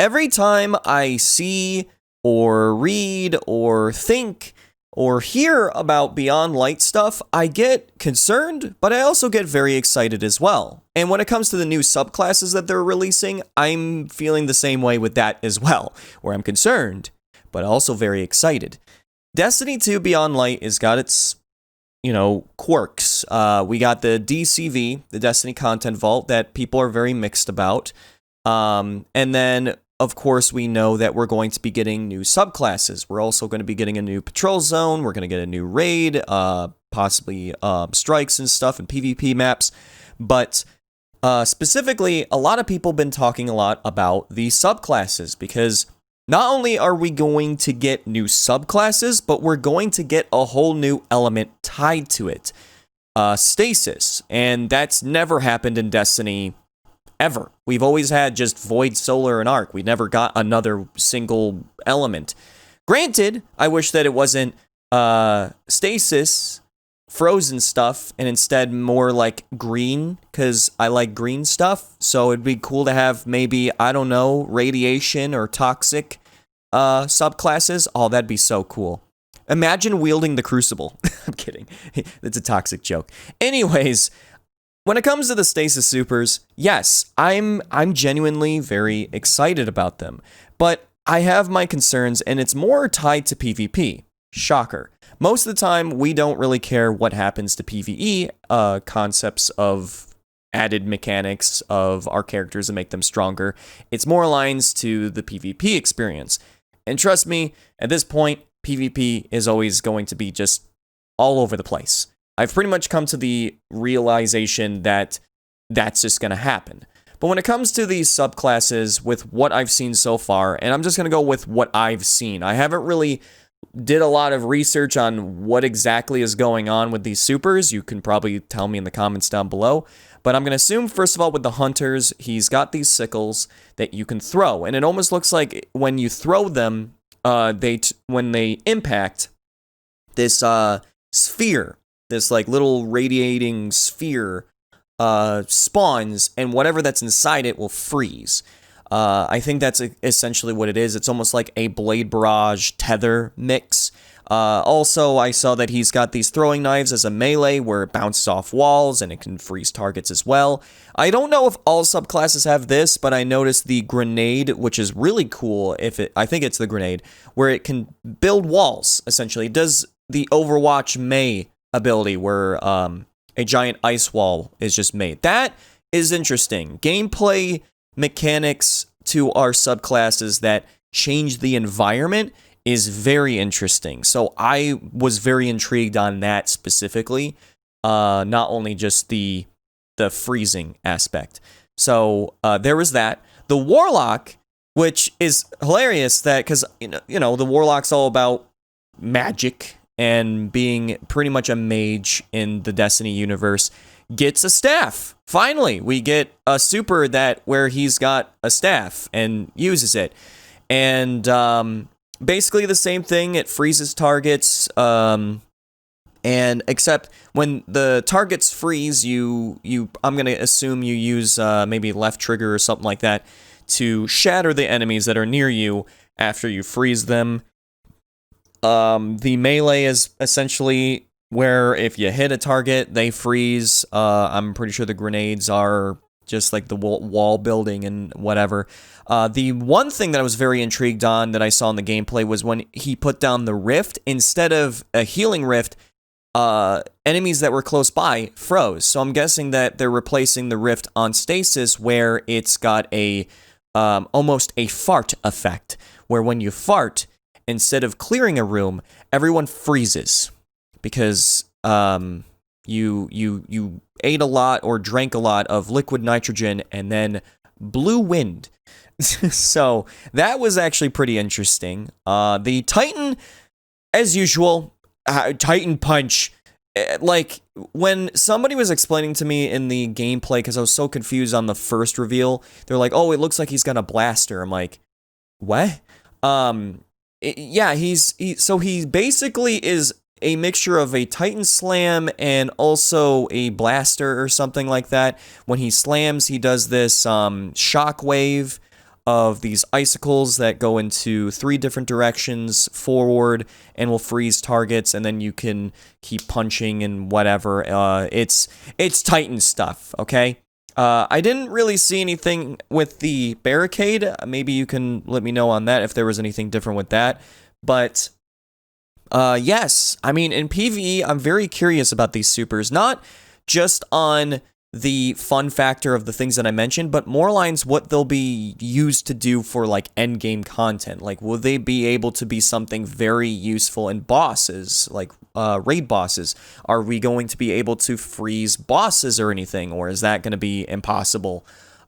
every time I see or read or think or hear about Beyond Light stuff, I get concerned, but I also get very excited as well. And when it comes to the new subclasses that they're releasing, I'm feeling the same way with that as well, where I'm concerned, but also very excited. Destiny 2 Beyond Light has got its, quirks. We got the DCV, the Destiny Content Vault, that people are very mixed about. And then, of course, we know that we're going to be getting new subclasses. We're also going to be getting a new patrol zone. We're going to get a new raid, possibly strikes and stuff and PvP maps. But specifically, a lot of people have been talking a lot about the subclasses because not only are we going to get new subclasses, but we're going to get a whole new element tied to it. Stasis. And that's never happened in Destiny ever. We've always had just Void, Solar, and Arc. We never got another single element. Granted, I wish that it wasn't Stasis, frozen stuff, and instead more like green, because I like green stuff. So it'd be cool to have maybe, I don't know, radiation or toxic subclasses. Oh, that'd be so cool. Imagine wielding the Crucible. I'm kidding. It's a toxic joke. Anyways, when it comes to the Stasis Supers, yes, I'm genuinely very excited about them. But I have my concerns, and it's more tied to PvP. Shocker. Most of the time, we don't really care what happens to PvE concepts of added mechanics of our characters and make them stronger. It's more aligns to the PvP experience. And trust me, at this point, PvP is always going to be just all over the place. I've pretty much come to the realization that that's just going to happen. But when it comes to these subclasses, with what I've seen so far, and I'm just going to go with what I've seen, I haven't really did a lot of research on what exactly is going on with these supers. You can probably tell me in the comments down below. But I'm going to assume, first of all, with the hunters, he's got these sickles that you can throw. And it almost looks like when you throw them, when they impact, this sphere, this like little radiating sphere spawns, and whatever that's inside it will freeze. I think that's essentially what it is. It's almost like a Blade Barrage tether mix. Also, I saw that he's got these throwing knives as a melee where it bounces off walls and it can freeze targets as well. I don't know if all subclasses have this, but I noticed the grenade, which is really cool. I think it's the grenade, where it can build walls, essentially. It does the Overwatch May ability where a giant ice wall is just made. That is interesting. Gameplay mechanics to our subclasses that change the environment is very interesting. So I was very intrigued on that specifically, not only just the freezing aspect. So there was that. The Warlock, which is hilarious that because the Warlock's all about magic and being pretty much a mage in the Destiny universe, gets a staff. Finally, we get a super where he's got a staff and uses it. And basically the same thing. It freezes targets. And except when the targets freeze, I'm going to assume you use maybe left trigger or something like that to shatter the enemies that are near you after you freeze them. The melee is essentially where if you hit a target, they freeze. I'm pretty sure the grenades are just like the wall building and whatever. The one thing that I was very intrigued on that I saw in the gameplay was when he put down the rift, instead of a healing rift, enemies that were close by froze. So I'm guessing that they're replacing the rift on Stasis where it's got a almost a fart effect, where when you fart, instead of clearing a room, everyone freezes because you ate a lot or drank a lot of liquid nitrogen and then blew wind. So that was actually pretty interesting. The Titan, as usual, Titan punch. Like when somebody was explaining to me in the gameplay, because I was so confused on the first reveal, they're like, "Oh, it looks like he's got a blaster." I'm like, "What?" He basically is a mixture of a Titan Slam and also a blaster or something like that. When he slams, he does this shockwave of these icicles that go into 3 different directions forward and will freeze targets, and then you can keep punching and whatever. It's Titan stuff, okay? I didn't really see anything with the barricade. Maybe you can let me know on that if there was anything different with that. But yes, I mean, in PvE, I'm very curious about these supers. Not just on the fun factor of the things that I mentioned, but more lines what they'll be used to do for like endgame content. Like, will they be able to be something very useful in bosses, like raid bosses? Are we going to be able to freeze bosses or anything, or is that going to be impossible?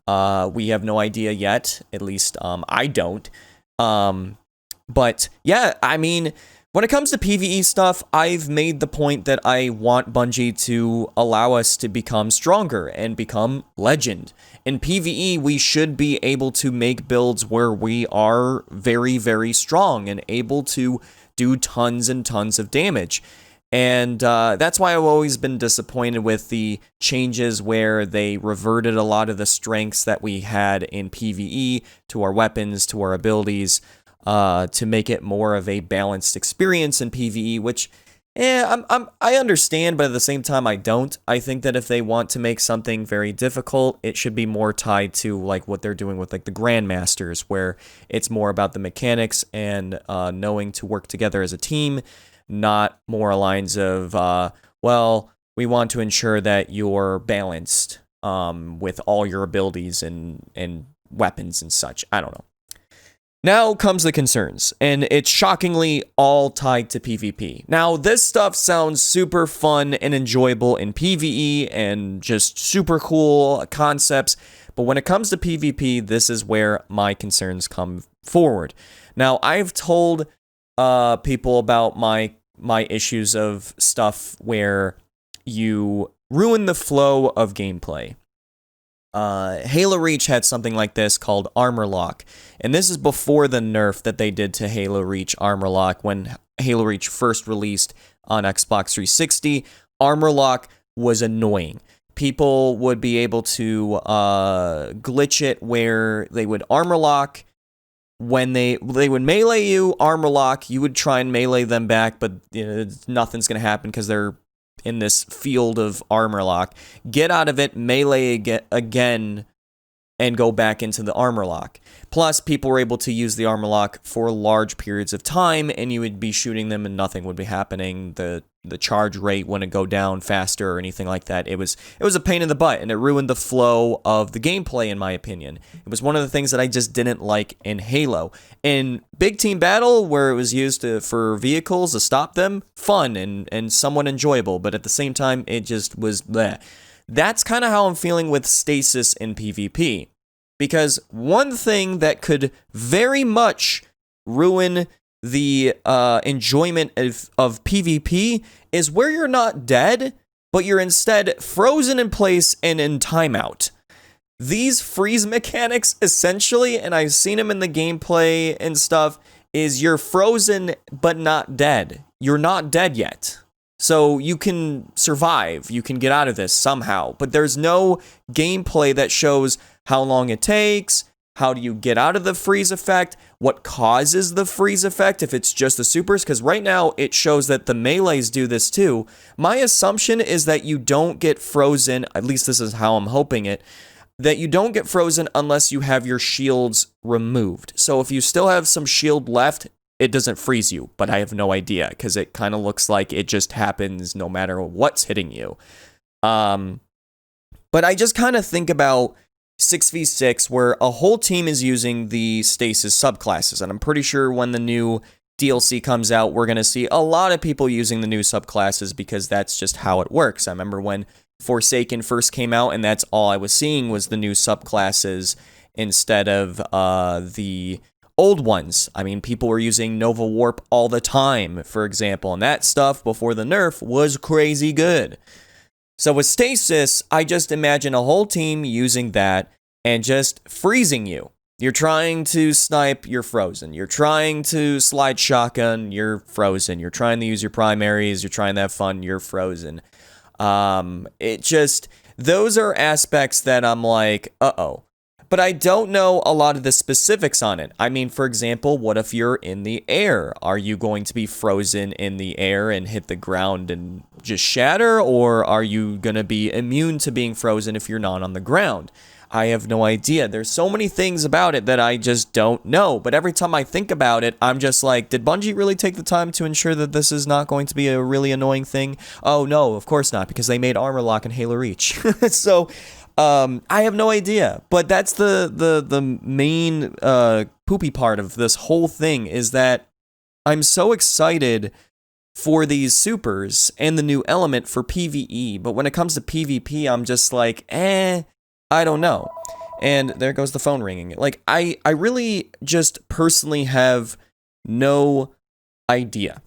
We have no idea yet. At least I don't. But yeah, I mean, when it comes to PvE stuff, I've made the point that I want Bungie to allow us to become stronger and become legend. In PvE, we should be able to make builds where we are very, very strong and able to do tons and tons of damage. And that's why I've always been disappointed with the changes where they reverted a lot of the strengths that we had in PvE to our weapons, to our abilities, to make it more of a balanced experience in PvE, which, I understand, but at the same time, I don't. I think that if they want to make something very difficult, it should be more tied to, like, what they're doing with, like, the Grandmasters, where it's more about the mechanics and knowing to work together as a team, not more lines of, well, we want to ensure that you're balanced with all your abilities and weapons and such. I don't know. Now comes the concerns, and it's shockingly all tied to PvP. Now, this stuff sounds super fun and enjoyable in PvE and just super cool concepts, but when it comes to PvP, this is where my concerns come forward. Now, I've told people about my issues of stuff where you ruin the flow of gameplay. Halo Reach had something like this called Armor Lock, and this is before the nerf that they did to Halo Reach Armor Lock when Halo Reach first released on Xbox 360. Armor Lock was annoying. People would be able to glitch it where they would armor lock when they would melee you, armor lock, you would try and melee them back, but nothing's going to happen because they're in this field of armor lock. Get out of it, melee again, and go back into the armor lock. Plus, people were able to use the armor lock for large periods of time, and you would be shooting them and nothing would be happening. The charge rate wouldn't go down faster or anything like that. It was a pain in the butt, and it ruined the flow of the gameplay, in my opinion. It was one of the things that I just didn't like in Halo. In Big Team Battle, where it was used for vehicles to stop them, fun and somewhat enjoyable, but at the same time, it just was bleh. That's kind of how I'm feeling with Stasis in PvP. Because one thing that could very much ruin the enjoyment of PvP is where you're not dead, but you're instead frozen in place and in timeout. These freeze mechanics, essentially, and I've seen them in the gameplay and stuff, is you're frozen but not dead. You're not dead yet. So you can survive, you can get out of this somehow, but there's no gameplay that shows how long it takes, how do you get out of the freeze effect, what causes the freeze effect if it's just the supers, because right now it shows that the melees do this too. My assumption is that you don't get frozen, at least this is how I'm hoping it, that you don't get frozen unless you have your shields removed. So if you still have some shield left, it doesn't freeze you, but I have no idea, because it kind of looks like it just happens no matter what's hitting you. But I just kind of think about 6v6, where a whole team is using the Stasis subclasses, and I'm pretty sure when the new DLC comes out, we're going to see a lot of people using the new subclasses, because that's just how it works. I remember when Forsaken first came out, and that's all I was seeing was the new subclasses instead of the old ones. I mean, people were using Nova Warp all the time, for example, and that stuff before the nerf was crazy good. So with Stasis, I just imagine a whole team using that and just freezing you. You're trying to snipe, you're frozen. You're trying to slide shotgun, you're frozen. You're trying to use your primaries, you're trying to have fun, you're frozen. Those are aspects that I'm like, uh-oh. but I don't know a lot of the specifics on it. I mean, for example, what if you're in the air? Are you going to be frozen in the air and hit the ground and just shatter? Or are you going to be immune to being frozen if you're not on the ground? I have no idea. There's so many things about it that I just don't know. But every time I think about it, I'm just like, did Bungie really take the time to ensure that this is not going to be a really annoying thing? Oh, no, of course not, because they made Armor Lock and Halo Reach. So, I have no idea. But that's the main poopy part of this whole thing, is that I'm so excited for these supers and the new element for PvE. But when it comes to PvP, I'm just like, I don't know. And there goes the phone ringing. Like, I really just personally have no idea.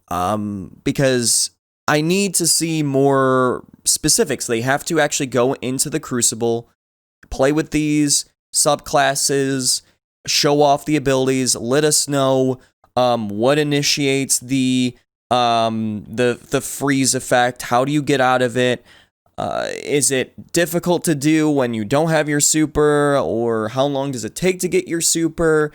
Because I need to see more specifics. They have to actually go into the Crucible, play with these subclasses, show off the abilities, let us know what initiates the freeze effect. How do you get out of it? Is it difficult to do when you don't have your super? Or how long does it take to get your super?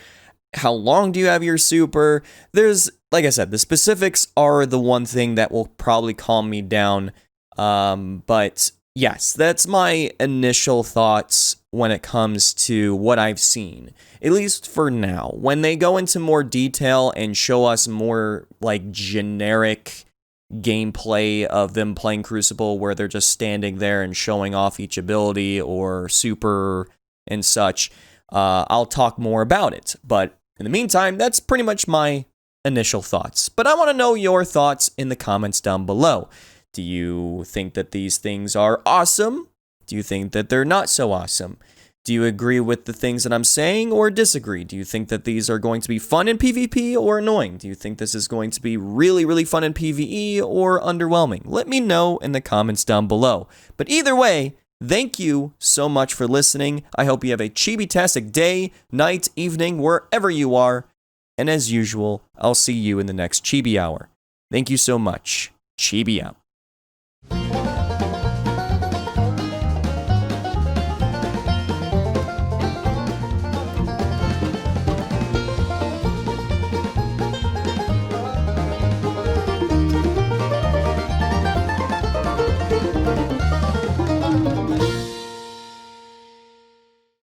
How long do you have your super? There's, like I said, the specifics are the one thing that will probably calm me down. But yes, that's my initial thoughts when it comes to what I've seen, at least for now. When they go into more detail and show us more like generic gameplay of them playing Crucible, where they're just standing there and showing off each ability or super and such, I'll talk more about it. But in the meantime, that's pretty much my initial thoughts. But I want to know your thoughts in the comments down below. Do you think that these things are awesome? Do you think that they're not so awesome? Do you agree with the things that I'm saying or disagree? Do you think that these are going to be fun in PvP or annoying? Do you think this is going to be really, really fun in PvE or underwhelming? Let me know in the comments down below. But either way, thank you so much for listening. I hope you have a chibi-tastic day, night, evening, wherever you are. And as usual, I'll see you in the next Chibi Hour. Thank you so much. Chibi out.